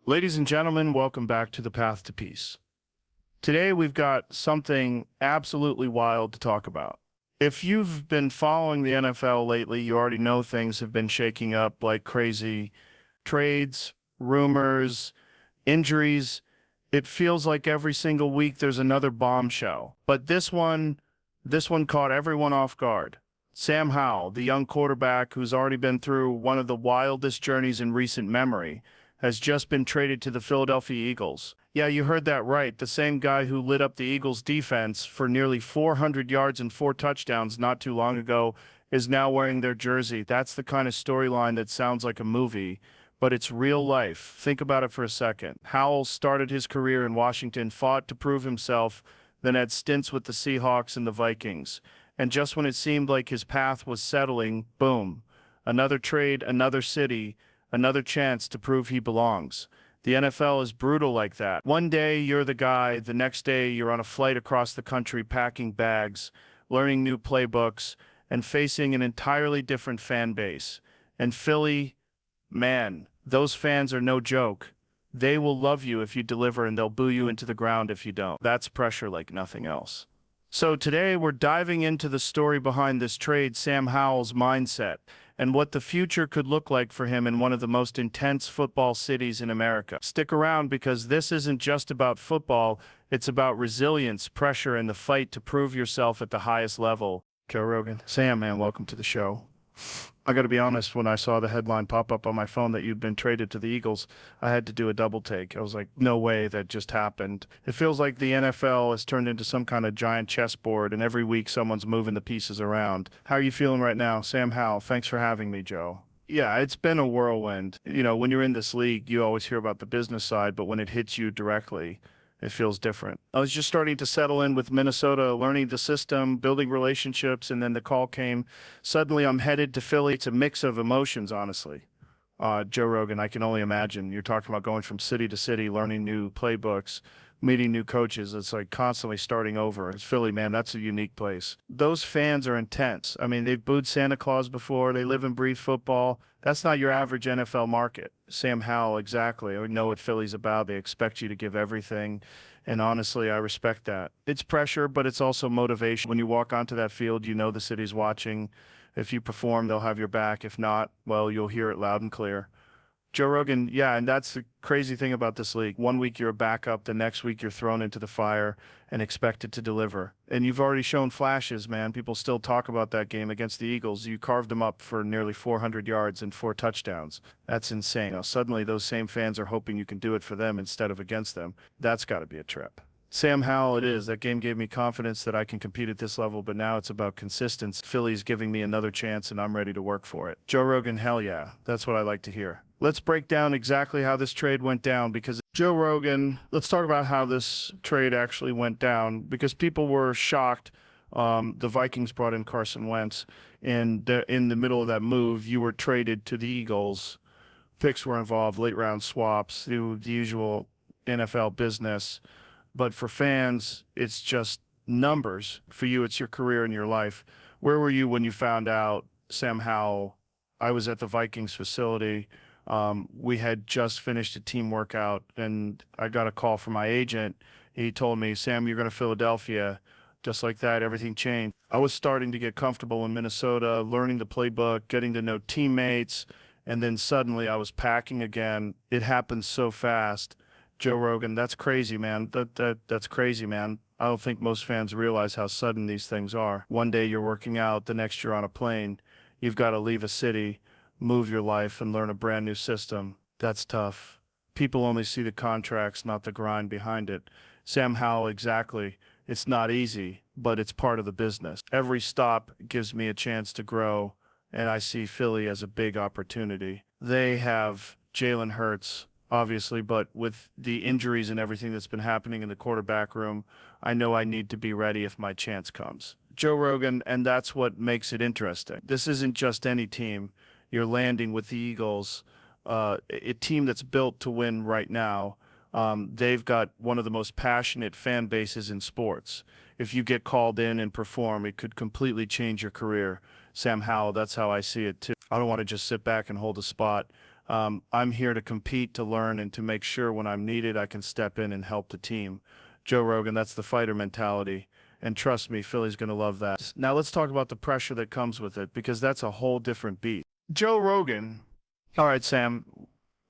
Ladies and gentlemen, welcome back to the Path to Peace. Today we've got something absolutely wild to talk about. If you've been following the NFL lately, you already know things have been shaking up like crazy. Trades, rumors, injuries. It feels like every single week there's another bombshell. But this one caught everyone off guard. Sam Howell, the young quarterback who's already been through one of the wildest journeys in recent memory, has just been traded to the Philadelphia Eagles. Yeah, you heard that right. The same guy who lit up the Eagles' defense for nearly 400 yards and 4 touchdowns not too long ago is now wearing their jersey. That's the kind of storyline that sounds like a movie, but it's real life. Think about it for a second. Howell started his career in Washington, fought to prove himself, then had stints with the Seahawks and the Vikings. And just when it seemed like his path was settling, boom, another trade, another city, another chance to prove he belongs. The NFL is brutal like that. One day you're the guy, the next day you're on a flight across the country packing bags, learning new playbooks, and facing an entirely different fan base. And Philly, man, those fans are no joke. They will love you if you deliver and they'll boo you into the ground if you don't. That's pressure like nothing else. So today we're diving into the story behind this trade, Sam Howell's mindset, and what the future could look like for him in one of the most intense football cities in America. Stick around because this isn't just about football, it's about resilience, pressure, and the fight to prove yourself at the highest level. Joe Rogan. Sam, man, welcome to the show. I got to be honest, when I saw the headline pop up on my phone that you'd been traded to the Eagles, I had to do a double take. I was like, no way that just happened. It feels like the NFL has turned into some kind of giant chessboard, and every week someone's moving the pieces around. How are you feeling right now? Sam Howell, thanks for having me, Joe. Yeah, it's been a whirlwind. You know, when you're in this league, you always hear about the business side, but when it hits you directly, it feels different. I was just starting to settle in with Minnesota, learning the system, building relationships, and then the call came. Suddenly, I'm headed to Philly. It's a mix of emotions, honestly. Joe Rogan, I can only imagine. You're talking about going from city to city, learning new playbooks, meeting new coaches. It's like constantly starting over. It's Philly, man. That's a unique place. Those fans are intense. I mean, they've booed Santa Claus before. They live and breathe football. That's not your average NFL market. Sam Howell, exactly. I know what Philly's about. They expect you to give everything. And honestly, I respect that. It's pressure, but it's also motivation. When you walk onto that field, you know the city's watching. If you perform, they'll have your back. If not, well, you'll hear it loud and clear. Joe Rogan, yeah, and that's the crazy thing about this league. One week you're a backup, the next week you're thrown into the fire and expected to deliver. And you've already shown flashes, man. People still talk about that game against the Eagles. You carved them up for nearly 400 yards and 4 touchdowns. That's insane. Now, suddenly those same fans are hoping you can do it for them instead of against them. That's got to be a trip. Sam Howell, it is. That game gave me confidence that I can compete at this level, but now it's about consistency. Philly's giving me another chance, and I'm ready to work for it. Joe Rogan, hell yeah. That's what I like to hear. Let's break down exactly how this trade went down because Joe Rogan, let's talk about how this trade actually went down because people were shocked. The Vikings brought in Carson Wentz, and in the middle of that move, you were traded to the Eagles. Picks were involved, late round swaps, the usual NFL business. But for fans, it's just numbers. For you, it's your career and your life. Where were you when you found out, Sam Howell? I was at the Vikings facility. We had just finished a team workout, and I got a call from my agent. He told me, Sam, you're going to Philadelphia. Just like that, everything changed. I was starting to get comfortable in Minnesota, learning the playbook, getting to know teammates, and then suddenly I was packing again. It happened so fast. Joe Rogan, that's crazy, man. That's crazy, man. I don't think most fans realize how sudden these things are. One day you're working out, the next you're on a plane. You've got to leave a city, move your life, and learn a brand new system. That's tough. People only see the contracts, not the grind behind it. Sam Howell, exactly. It's not easy, but it's part of the business. Every stop gives me a chance to grow, and I see Philly as a big opportunity. They have Jalen Hurts, obviously, but with the injuries and everything that's been happening in the quarterback room, I know I need to be ready if my chance comes. Joe Rogan, and that's what makes it interesting. This isn't just any team. You're landing with the Eagles, a team that's built to win right now. They've got one of the most passionate fan bases in sports. If you get called in and perform, it could completely change your career. Sam Howell, that's how I see it too. I don't want to just sit back and hold a spot. I'm here to compete, to learn, and to make sure when I'm needed, I can step in and help the team. Joe Rogan, that's the fighter mentality. And trust me, Philly's going to love that. Now let's talk about the pressure that comes with it, because that's a whole different beat. Joe Rogan. All right, Sam,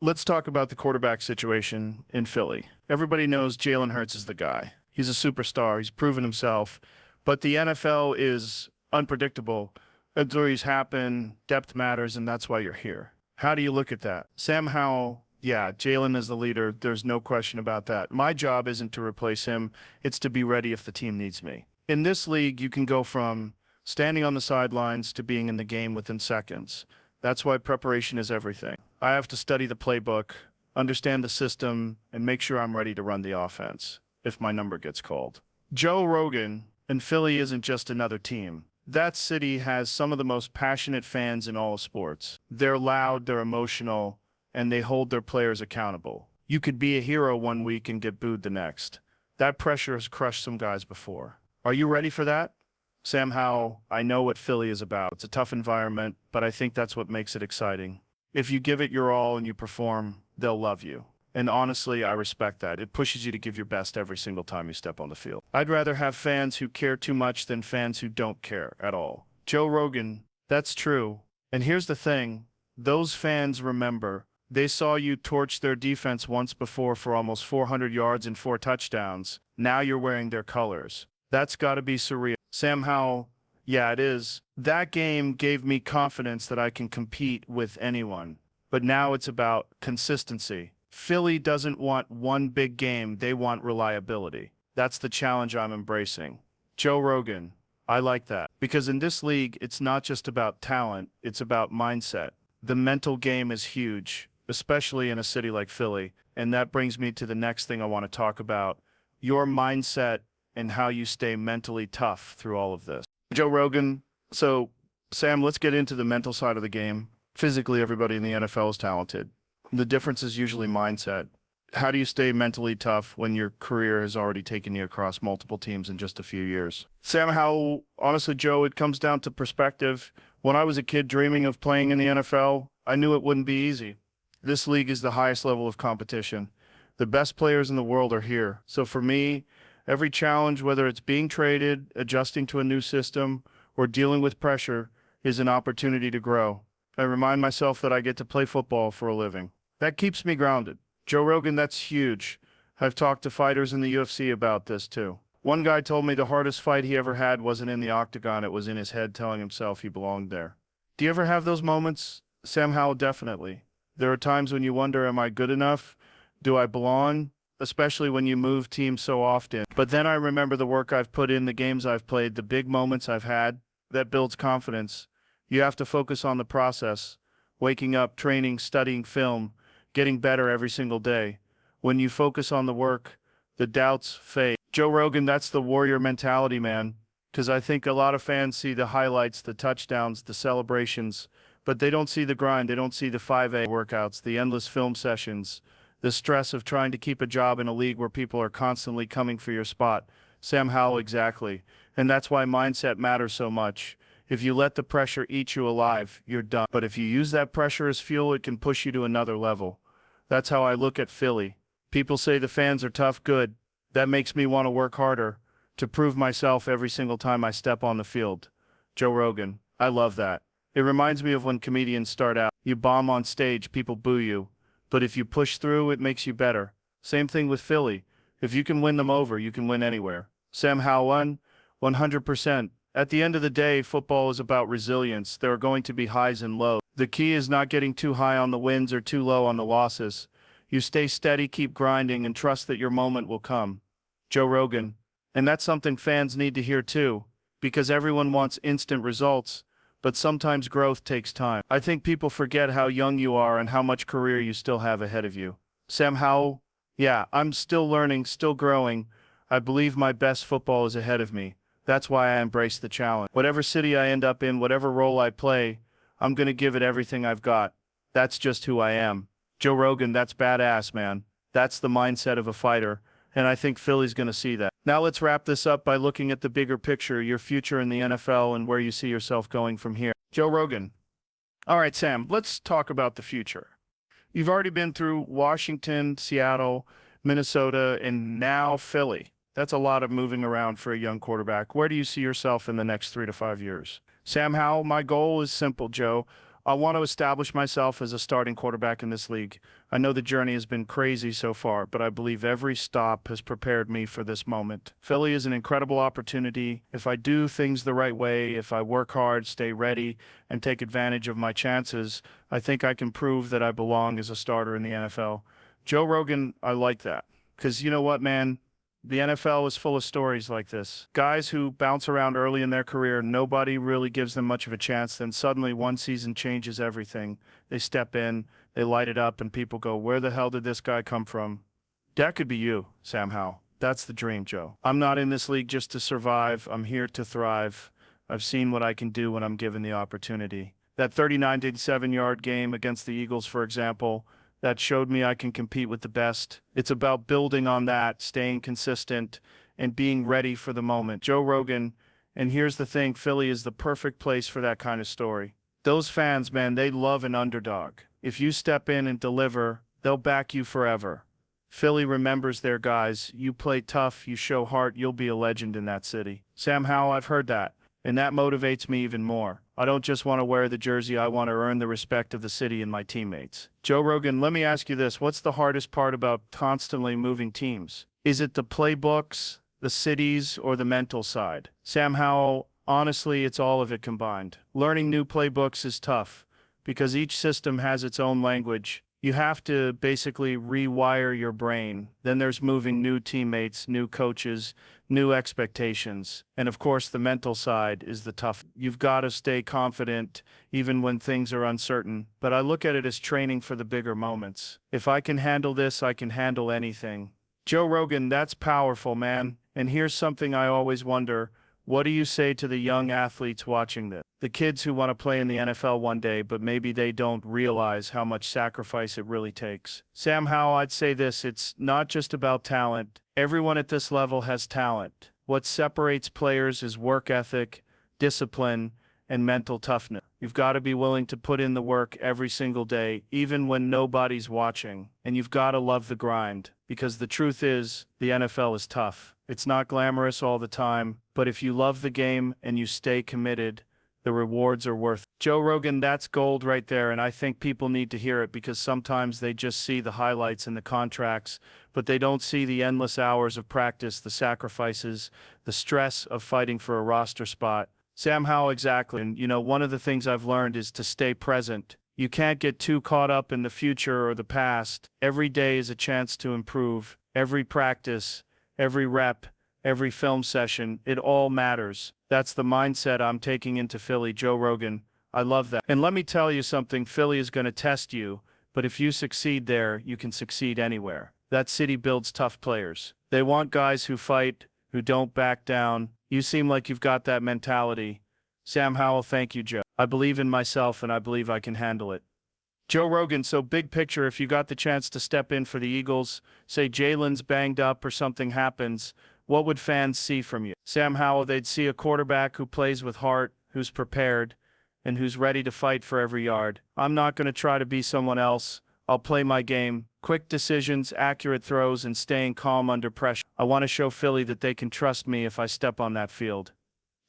let's talk about the quarterback situation in Philly. Everybody knows Jalen Hurts is the guy. He's a superstar. He's proven himself. But the NFL is unpredictable. Injuries happen, depth matters, and that's why you're here. How do you look at that? Sam Howell, yeah, Jalen is the leader. There's no question about that. My job isn't to replace him. It's to be ready if the team needs me. In this league, you can go from standing on the sidelines to being in the game within seconds. That's why preparation is everything. I have to study the playbook, understand the system, and make sure I'm ready to run the offense if my number gets called. Joe Rogan and Philly isn't just another team. That city has some of the most passionate fans in all of sports. They're loud, they're emotional, and they hold their players accountable. You could be a hero one week and get booed the next. That pressure has crushed some guys before. Are you ready for that? Sam Howell, I know what Philly is about. It's a tough environment, but I think that's what makes it exciting. If you give it your all and you perform, they'll love you. And honestly, I respect that. It pushes you to give your best every single time you step on the field. I'd rather have fans who care too much than fans who don't care at all. Joe Rogan, that's true. And here's the thing. Those fans remember. They saw you torch their defense once before for almost 400 yards and 4 touchdowns. Now you're wearing their colors. That's got to be surreal. Sam Howell, yeah, it is. That game gave me confidence that I can compete with anyone. But now it's about consistency. Philly doesn't want one big game. They want reliability. That's the challenge I'm embracing. Joe Rogan, I like that. Because in this league, it's not just about talent. It's about mindset. The mental game is huge, especially in a city like Philly. And that brings me to the next thing I want to talk about. Your mindset and how you stay mentally tough through all of this. Joe Rogan, so Sam, let's get into the mental side of the game. Physically, everybody in the NFL is talented. The difference is usually mindset. How do you stay mentally tough when your career has already taken you across multiple teams in just a few years? Sam Howell, honestly, Joe, it comes down to perspective. When I was a kid dreaming of playing in the NFL, I knew it wouldn't be easy. This league is the highest level of competition. The best players in the world are here. So for me, every challenge, whether it's being traded, adjusting to a new system, or dealing with pressure, is an opportunity to grow. I remind myself that I get to play football for a living. That keeps me grounded. Joe Rogan, that's huge. I've talked to fighters in the UFC about this too. One guy told me the hardest fight he ever had wasn't in the octagon, it was in his head telling himself he belonged there. Do you ever have those moments? Sam Howell, definitely. There are times when you wonder, am I good enough? Do I belong? Especially when you move teams so often. But then I remember the work I've put in, the games I've played, the big moments I've had. That builds confidence. You have to focus on the process. Waking up, training, studying film, getting better every single day. When you focus on the work, the doubts fade. Joe Rogan, that's the warrior mentality, man. Because I think a lot of fans see the highlights, the touchdowns, the celebrations, but they don't see the grind. They don't see the 5A workouts, the endless film sessions, the stress of trying to keep a job in a league where people are constantly coming for your spot. Sam Howell, exactly. And that's why mindset matters so much. If you let the pressure eat you alive, you're done. But if you use that pressure as fuel, it can push you to another level. That's how I look at Philly. People say the fans are tough, good. That makes me want to work harder, to prove myself every single time I step on the field. Joe Rogan, I love that. It reminds me of when comedians start out. You bomb on stage, people boo you. But if you push through, it makes you better. Same thing with Philly. If you can win them over, you can win anywhere. Sam Howell, 100%. At the end of the day, football is about resilience. There are going to be highs and lows. The key is not getting too high on the wins or too low on the losses. You stay steady, keep grinding, and trust that your moment will come. Joe Rogan. And that's something fans need to hear too, because everyone wants instant results, but sometimes growth takes time. I think people forget how young you are and how much career you still have ahead of you. Sam Howell, yeah, I'm still learning, still growing. I believe my best football is ahead of me. That's why I embrace the challenge. Whatever city I end up in, whatever role I play, I'm going to give it everything I've got. That's just who I am. Joe Rogan, that's badass, man. That's the mindset of a fighter, and I think Philly's going to see that. Now let's wrap this up by looking at the bigger picture, your future in the NFL and where you see yourself going from here. Joe Rogan. All right, Sam, let's talk about the future. You've already been through Washington, Seattle, Minnesota, and now Philly. That's a lot of moving around for a young quarterback. Where do you see yourself in the next 3 to 5 years? Sam Howell, my goal is simple, Joe. I want to establish myself as a starting quarterback in this league. I know the journey has been crazy so far, but I believe every stop has prepared me for this moment. Philly is an incredible opportunity. If I do things the right way, if I work hard, stay ready, and take advantage of my chances, I think I can prove that I belong as a starter in the NFL. Joe Rogan, I like that. Because you know what, man? The NFL is full of stories like this. Guys who bounce around early in their career, nobody really gives them much of a chance. Then suddenly one season changes everything. They step in, they light it up, and people go, where the hell did this guy come from? That could be you, Sam Howell. That's the dream, Joe. I'm not in this league just to survive. I'm here to thrive. I've seen what I can do when I'm given the opportunity. That 39-87-yard game against the Eagles, for example, that showed me I can compete with the best. It's about building on that, staying consistent, and being ready for the moment. Joe Rogan, and here's the thing, Philly is the perfect place for that kind of story. Those fans, man, they love an underdog. If you step in and deliver, they'll back you forever. Philly remembers their guys. You play tough, you show heart, you'll be a legend in that city. Sam Howell, I've heard that, and that motivates me even more. I don't just want to wear the jersey, I want to earn the respect of the city and my teammates. Joe Rogan, let me ask you this. What's the hardest part about constantly moving teams? Is it the playbooks, the cities, or the mental side? Sam Howell, honestly, it's all of it combined. Learning new playbooks is tough because each system has its own language. You have to basically rewire your brain. Then there's moving new teammates, new coaches, new expectations. And of course, the mental side is the tough. You've got to stay confident even when things are uncertain. But I look at it as training for the bigger moments. If I can handle this, I can handle anything. Joe Rogan, that's powerful, man. And here's something I always wonder. What do you say to the young athletes watching this? The kids who want to play in the NFL one day, but maybe they don't realize how much sacrifice it really takes. Sam Howell, I'd say this, it's not just about talent. Everyone at this level has talent. What separates players is work ethic, discipline, and mental toughness. You've got to be willing to put in the work every single day, even when nobody's watching. And you've got to love the grind, because the truth is, the NFL is tough. It's not glamorous all the time, but if you love the game and you stay committed, the rewards are worth it. Joe Rogan, that's gold right there, and I think people need to hear it because sometimes they just see the highlights and the contracts, but they don't see the endless hours of practice, the sacrifices, the stress of fighting for a roster spot. Sam Howell, exactly. And, one of the things I've learned is to stay present. You can't get too caught up in the future or the past. Every day is a chance to improve. Every practice, every rep, every film session, it all matters. That's the mindset I'm taking into Philly. Joe Rogan, I love that. And let me tell you something, Philly is going to test you, but if you succeed there, you can succeed anywhere. That city builds tough players. They want guys who fight, who don't back down. You seem like you've got that mentality. Sam Howell, thank you, Joe. I believe in myself and I believe I can handle it. Joe Rogan, so big picture, if you got the chance to step in for the Eagles, say Jalen's banged up or something happens, what would fans see from you? Sam Howell, they'd see a quarterback who plays with heart, who's prepared, and who's ready to fight for every yard. I'm not going to try to be someone else. I'll play my game. Quick decisions, accurate throws, and staying calm under pressure. I want to show Philly that they can trust me if I step on that field.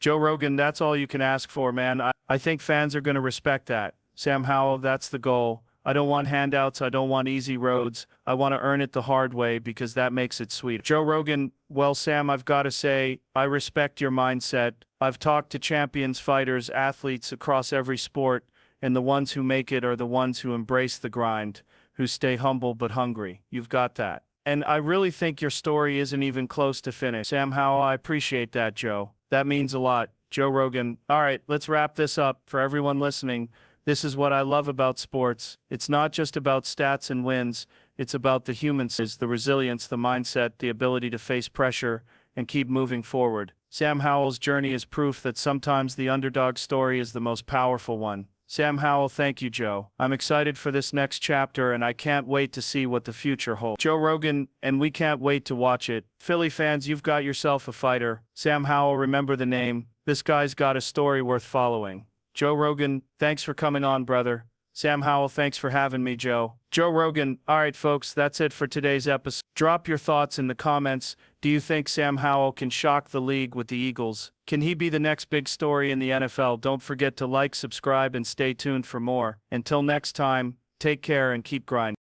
Joe Rogan, that's all you can ask for, man. I think fans are going to respect that. Sam Howell, that's the goal. I don't want handouts. I don't want easy roads. I want to earn it the hard way because that makes it sweet. Joe Rogan, well, Sam, I've got to say, I respect your mindset. I've talked to champions, fighters, athletes across every sport, and the ones who make it are the ones who embrace the grind, who stay humble but hungry. You've got that. And I really think your story isn't even close to finish. Sam Howell, I appreciate that, Joe. That means a lot. Joe Rogan, all right, let's wrap this up. For everyone listening, this is what I love about sports. It's not just about stats and wins. It's about the humans, the resilience, the mindset, the ability to face pressure and keep moving forward. Sam Howell's journey is proof that sometimes the underdog story is the most powerful one. Sam Howell, thank you, Joe. I'm excited for this next chapter, and I can't wait to see what the future holds. Joe Rogan, and we can't wait to watch it. Philly fans, you've got yourself a fighter. Sam Howell, remember the name. This guy's got a story worth following. Joe Rogan, thanks for coming on, brother. Sam Howell, thanks for having me, Joe. Joe Rogan. All right, folks, that's it for today's episode. Drop your thoughts in the comments. Do you think Sam Howell can shock the league with the Eagles? Can he be the next big story in the NFL? Don't forget to like, subscribe, and stay tuned for more. Until next time, take care and keep grinding.